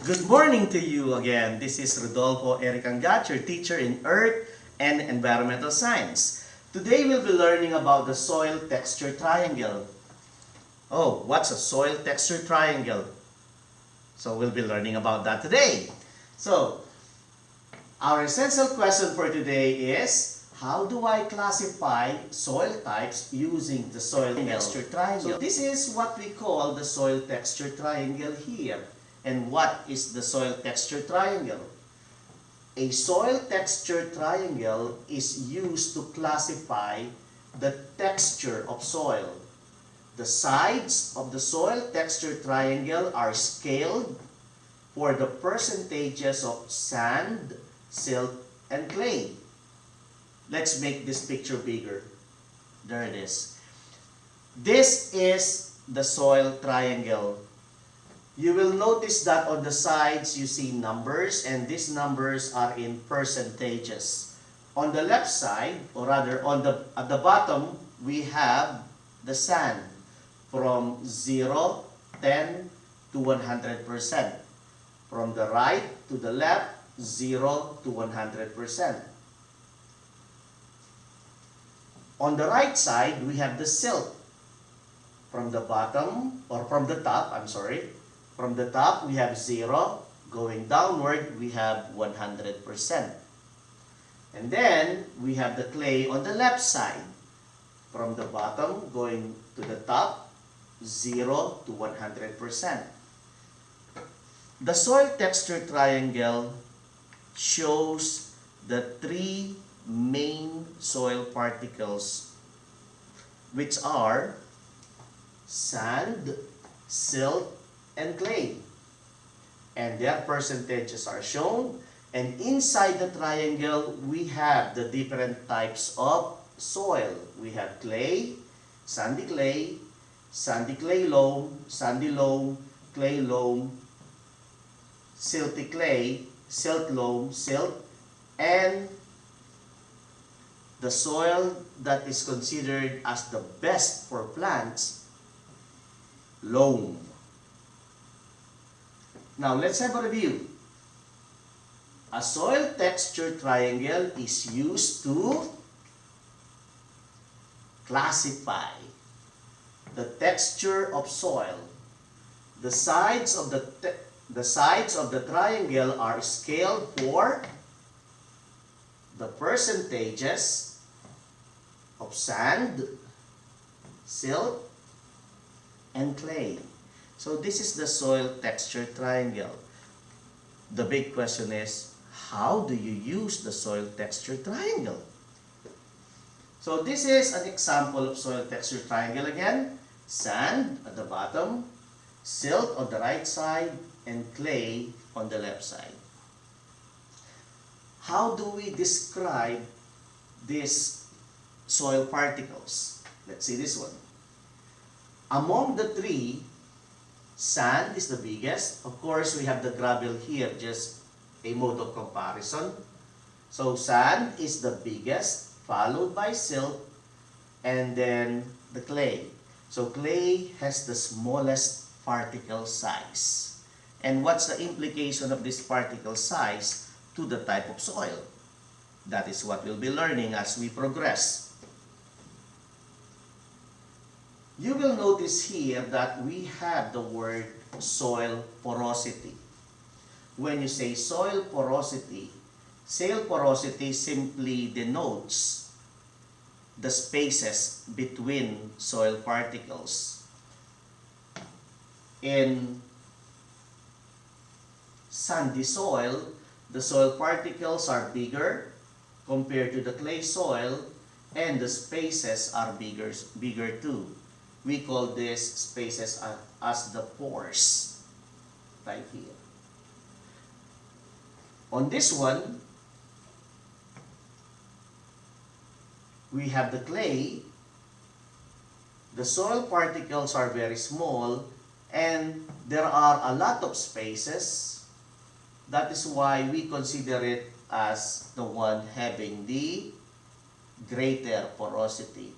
Good morning to you again. This is Rodolfo Eric Angat, your teacher in Earth and Environmental Science. Today we'll be learning about the soil texture triangle. Oh, what's a soil texture triangle? So we'll be learning about that today. So, our essential question for today is, how do I classify soil types using the soil texture triangle? So this is what we call the soil texture triangle here. And what is the soil texture triangle? A soil texture triangle is used to classify the texture of soil. The sides of the soil texture triangle are scaled for the percentages of sand, silt, and clay. Let's make this picture bigger. There it is. This is the soil triangle. You will notice that on the sides you see numbers, and these numbers are in percentages. On the left side, or rather at the bottom, we have the sand from 0, 10 to 100%. From the right to the left, 0 to 100%. On the right side, we have the silt. From the bottom, or from the top, from the top, we have 0. Going downward, we have 100%. And then, we have the clay on the left side. From the bottom, going to the top, 0 to 100%. The soil texture triangle shows the three main soil particles, which are sand, silt, and clay. And their percentages are shown. And inside the triangle, we have the different types of soil. We have clay, sandy clay loam, sandy loam, clay loam, silty clay, silt loam, silt, and the soil that is considered as the best for plants, loam. Now, let's have a review. A soil texture triangle is used to classify the texture of soil. The sides of the triangle are scaled for the percentages of sand, silt, and clay. So this is the soil texture triangle. The big question is, how do you use the soil texture triangle? So this is an example of soil texture triangle again. Sand at the bottom, silt on the right side, and clay on the left side. How do we describe these soil particles? Let's see this one. Among the three, sand is the biggest. Of course, we have the gravel here, just a mode of comparison. So sand is the biggest, followed by silt, and then the clay. So clay has the smallest particle size. And what's the implication of this particle size to the type of soil? That is what we'll be learning as we progress. You will notice here that we have the word soil porosity. When you say soil porosity simply denotes the spaces between soil particles. In sandy soil, the soil particles are bigger compared to the clay soil, and the spaces are bigger too. We call these spaces as the pores, right here. On this one, we have the clay. The soil particles are very small, and there are a lot of spaces. That is why we consider it as the one having the greater porosity.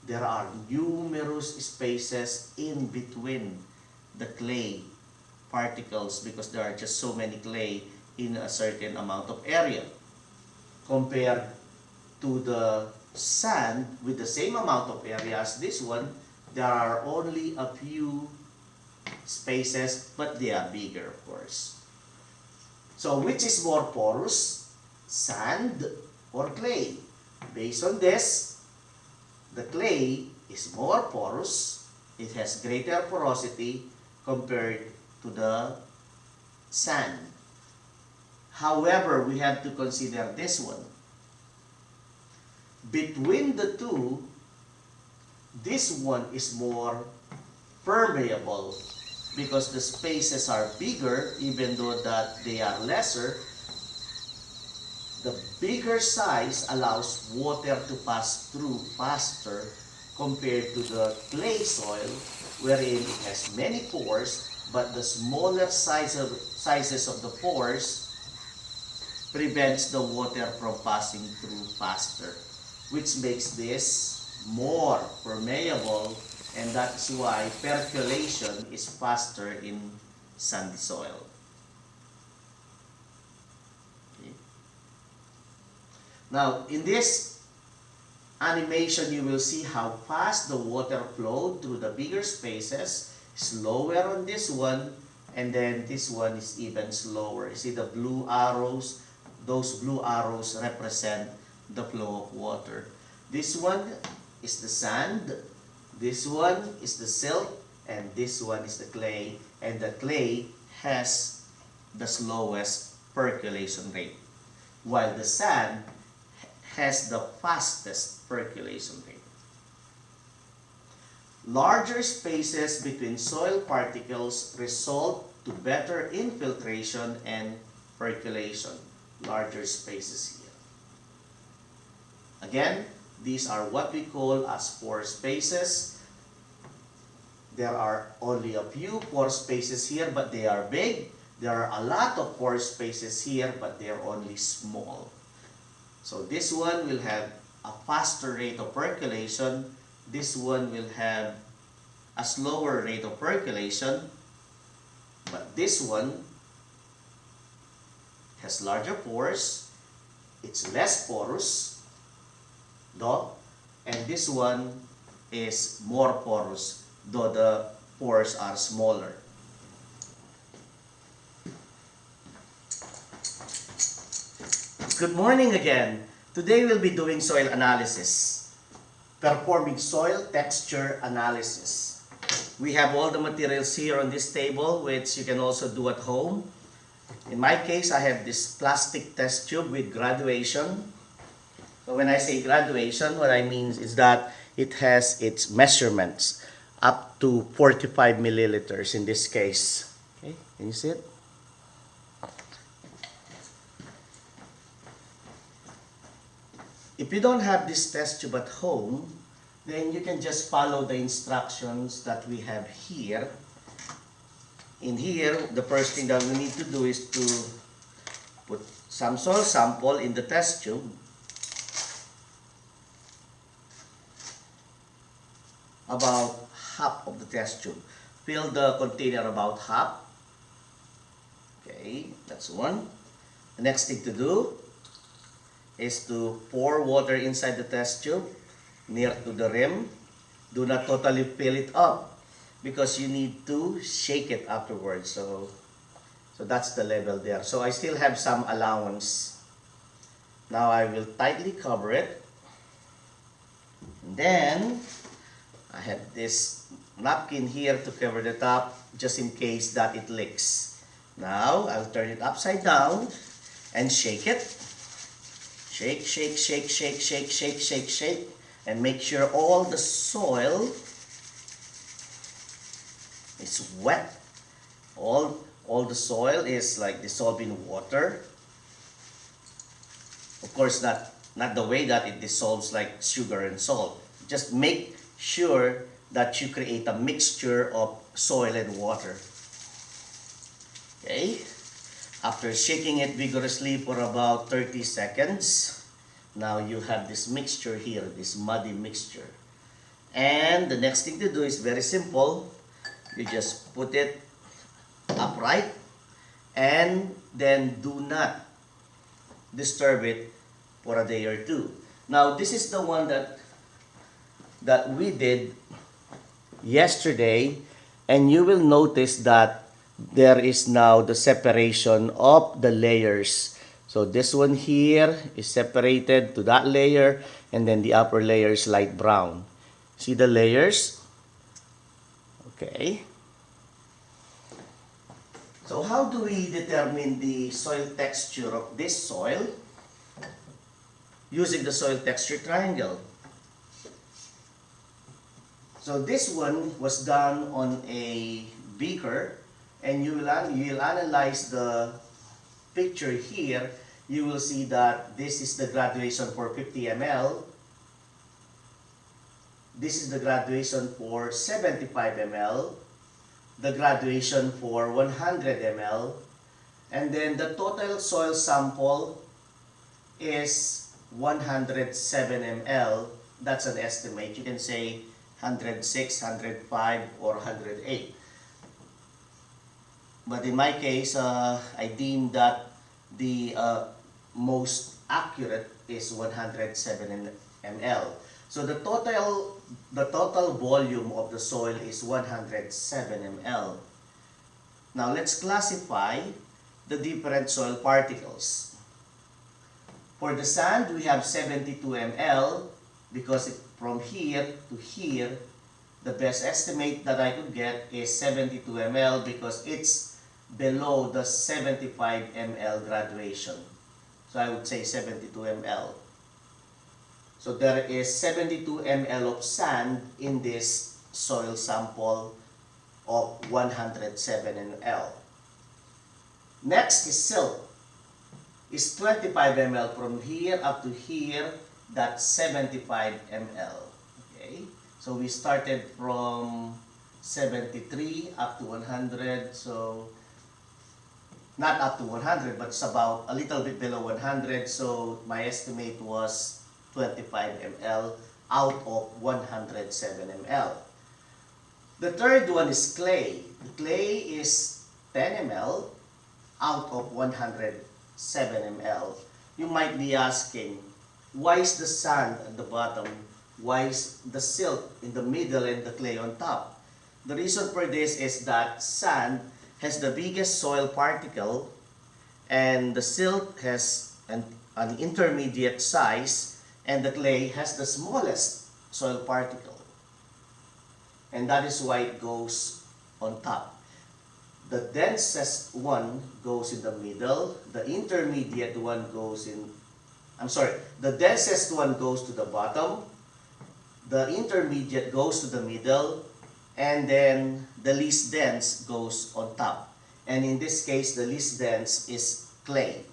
There are numerous spaces in between the clay particles because there are just so many clay in a certain amount of area. Compared to the sand with the same amount of area as this one, there are only a few spaces, but they are bigger, of course. So which is more porous, sand or clay? Based on this, the clay is more porous. It has greater porosity compared to the sand. However, we have to consider this one. Between the two, this one is more permeable because the spaces are bigger, even though that they are lesser. The bigger size allows water to pass through faster compared to the clay soil, wherein it has many pores, but the smaller sizes of the pores prevents the water from passing through faster, which makes this more permeable, and that's why percolation is faster in sandy soil. Okay. Now, in this animation, you will see how fast the water flowed through the bigger spaces, slower on this one, and then this one is even slower. You see the blue arrows? Those blue arrows represent the flow of water. This one is the sand, this one is the silt, and this one is the clay. And the clay has the slowest percolation rate, while the sand has the fastest percolation rate. Larger spaces between soil particles result to better infiltration and percolation. Larger spaces here. Again, these are what we call as pore spaces. There are only a few pore spaces here, but they are big. There are a lot of pore spaces here, but they are only small. So this one will have a faster rate of percolation. This one will have a slower rate of percolation. But this one has larger pores, it's less porous, though, and this one is more porous, though the pores are smaller. Good morning again. Today we'll be doing soil analysis, performing soil texture analysis. We have all the materials here on this table, which you can also do at home. In my case, I have this plastic test tube with graduation. So when I say graduation, what I mean is that it has its measurements up to 45 milliliters in this case. Okay, can you see it? If you don't have this test tube at home, then you can just follow the instructions that we have here. In here, the first thing that we need to do is to put some soil sample in the test tube. About half of the test tube. Fill the container about half. Okay, that's one. The next thing to do is to pour water inside the test tube near to the rim. Do not totally fill it up, because you need to shake it afterwards. So that's the level there. So I still have some allowance. Now I will tightly cover it. And then I have this napkin here to cover the top, just in case that it leaks. Now I'll turn it upside down and shake it. Shake, shake, shake, shake, shake, shake, shake, shake. And make sure all the soil is wet. All the soil is like dissolved in water. Of course, not the way that it dissolves like sugar and salt. Just make sure that you create a mixture of soil and water. Okay? After shaking it vigorously for about 30 seconds, now you have this mixture here, this muddy mixture. And the next thing to do is very simple. You just put it upright upright, and then do not disturb it for a day or two. Now, this is the one that we did yesterday, and you will notice that there is now the separation of the layers. So this one here is separated to that layer, and then the upper layer is light brown. See the layers? Okay. So how do we determine the soil texture of this soil? Using the soil texture triangle. So this one was done on a beaker, and you will analyze the picture here. You will see that this is the graduation for 50 ml. This is the graduation for 75 ml. The graduation for 100 ml. And then the total soil sample is 107 ml. That's an estimate. You can say 106, 105, or 108. But in my case, I deem that the most accurate is 107 ml. So the total volume of the soil is 107 ml. Now let's classify the different soil particles. For the sand, we have 72 ml because from here to here, the best estimate that I could get is 72 ml because it's below the 75 ml graduation. So I would say 72 ml. So there is 72 ml of sand in this soil sample of 107 ml. Next is silt. It's 25 ml from here up to here. That's 75 ml. Okay. So we started from 73 up to 100. So not up to 100, but it's about a little bit below 100. So my estimate was 25 ml out of 107 ml. The third one is clay. The clay is 10 ml out of 107 ml. You might be asking, why is the sand at the bottom? Why is the silt in the middle and the clay on top? The reason for this is that sand has the biggest soil particle and the silt has an intermediate size, and the clay has the smallest soil particle. And that is why it goes on top. The densest one goes in the middle, the intermediate one goes in, the densest one goes to the bottom, the intermediate goes to the middle, and then the least dense goes on top. And in this case, the least dense is clay.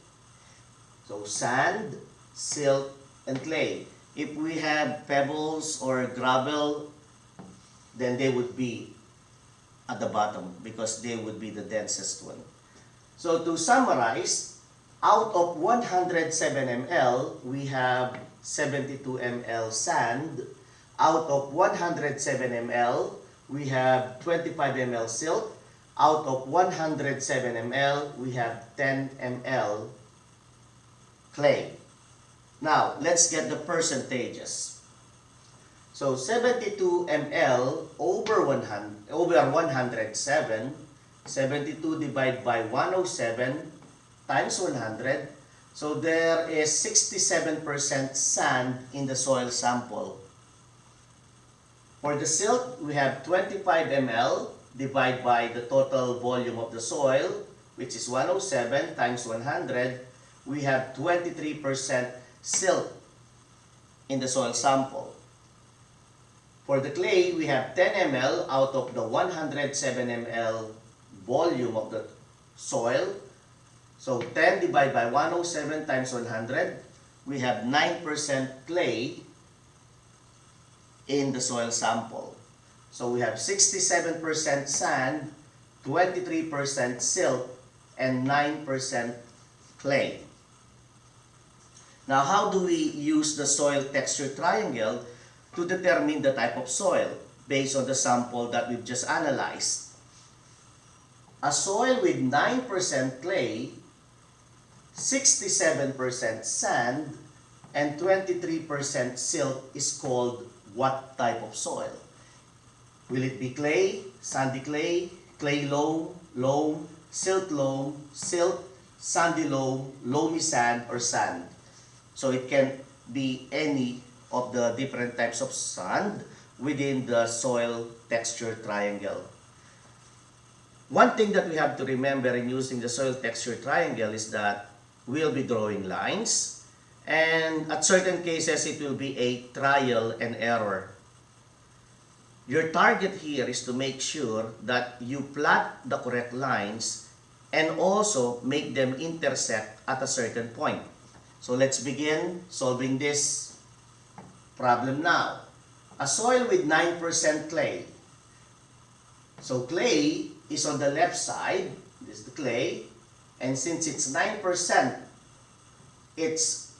So sand, silt, and clay. If we have pebbles or gravel, then they would be at the bottom because they would be the densest one. So to summarize, out of 107 ml, we have 72 ml sand. Out of 107 ml, we have 25 ml silt. Out of 107 ml, we have 10 ml clay. Now, let's get the percentages. So 72 ml over 107, 72 divided by 107 times 100. So there is 67% sand in the soil sample. For the silt, we have 25 ml divided by the total volume of the soil, which is 107 times 100. We have 23% silt in the soil sample. For the clay, we have 10 ml out of the 107 ml volume of the soil. So 10 divided by 107 times 100, we have 9% clay in the soil sample. So we have 67% sand, 23% silt, and 9% clay. Now, how do we use the soil texture triangle to determine the type of soil based on the sample that we've just analyzed? A soil with 9% clay, 67% sand, and 23% silt is called what type of soil? Will it be clay, sandy clay loam, loam, silt, sandy loam, loamy sand, or sand? So it can be any of the different types of sand within the soil texture triangle. One thing that we have to remember in using the soil texture triangle is that we'll be drawing lines, and at certain cases it will be a trial and error. Your target here is to make sure that you plot the correct lines and also make them intersect at a certain point. So let's begin solving this problem now. A soil with 9% clay. So clay is on the left side. This is the clay. And since it's 9%, it's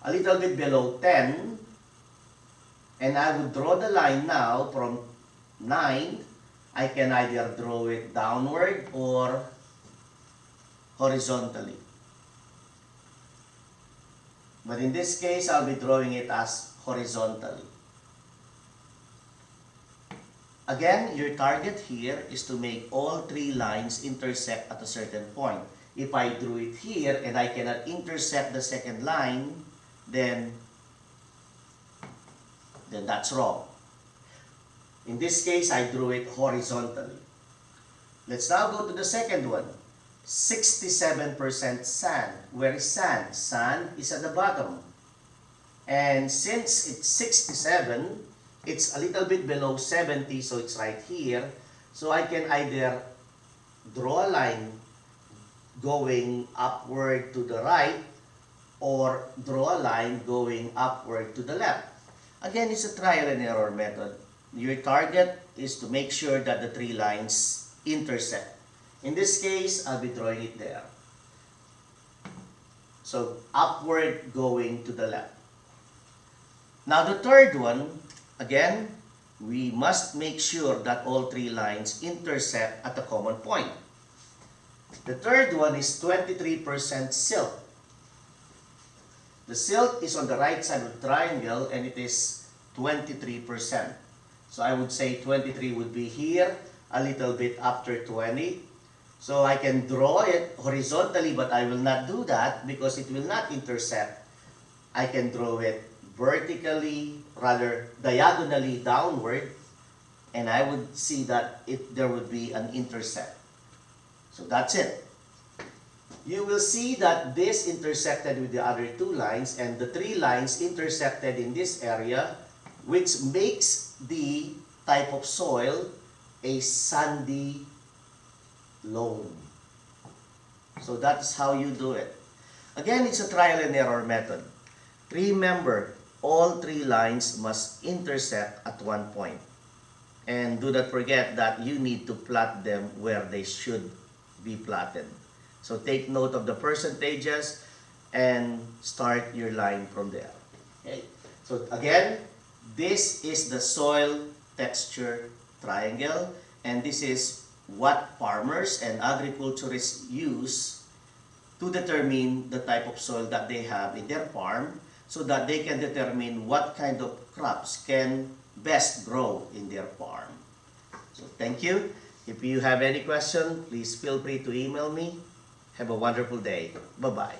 a little bit below 10. And I would draw the line now from 9. I can either draw it downward or horizontally. But in this case, I'll be drawing it as horizontally. Again, your target here is to make all three lines intersect at a certain point. If I drew it here and I cannot intersect the second line, then that's wrong. In this case, I drew it horizontally. Let's now go to the second one. 67% sand. Where is sand? Sand is at the bottom. And since it's 67, it's a little bit below 70, so it's right here. So I can either draw a line going upward to the right or draw a line going upward to the left. Again, it's a trial and error method. Your target is to make sure that the three lines intersect. In this case, I'll be drawing it there. So upward going to the left. Now the third one, again, we must make sure that all three lines intersect at a common point. The third one is 23% silt. The silt is on the right side of the triangle and it is 23%. So I would say 23 would be here, a little bit after 20. So I can draw it horizontally, but I will not do that because it will not intersect. I can draw it vertically, rather diagonally downward, and I would see that there would be an intersect. So that's it. You will see that this intersected with the other two lines, and the three lines intersected in this area, which makes the type of soil a sandy loam. So that's how you do it. Again, it's a trial and error method. Remember, all three lines must intersect at one point. And do not forget that you need to plot them where they should be plotted. So take note of the percentages and start your line from there. Okay. So again, this is the soil texture triangle, and this is what farmers and agriculturists use to determine the type of soil that they have in their farm, so that they can determine what kind of crops can best grow in their farm. So thank you. If you have any question, please feel free to email me. Have a wonderful day. Bye-bye.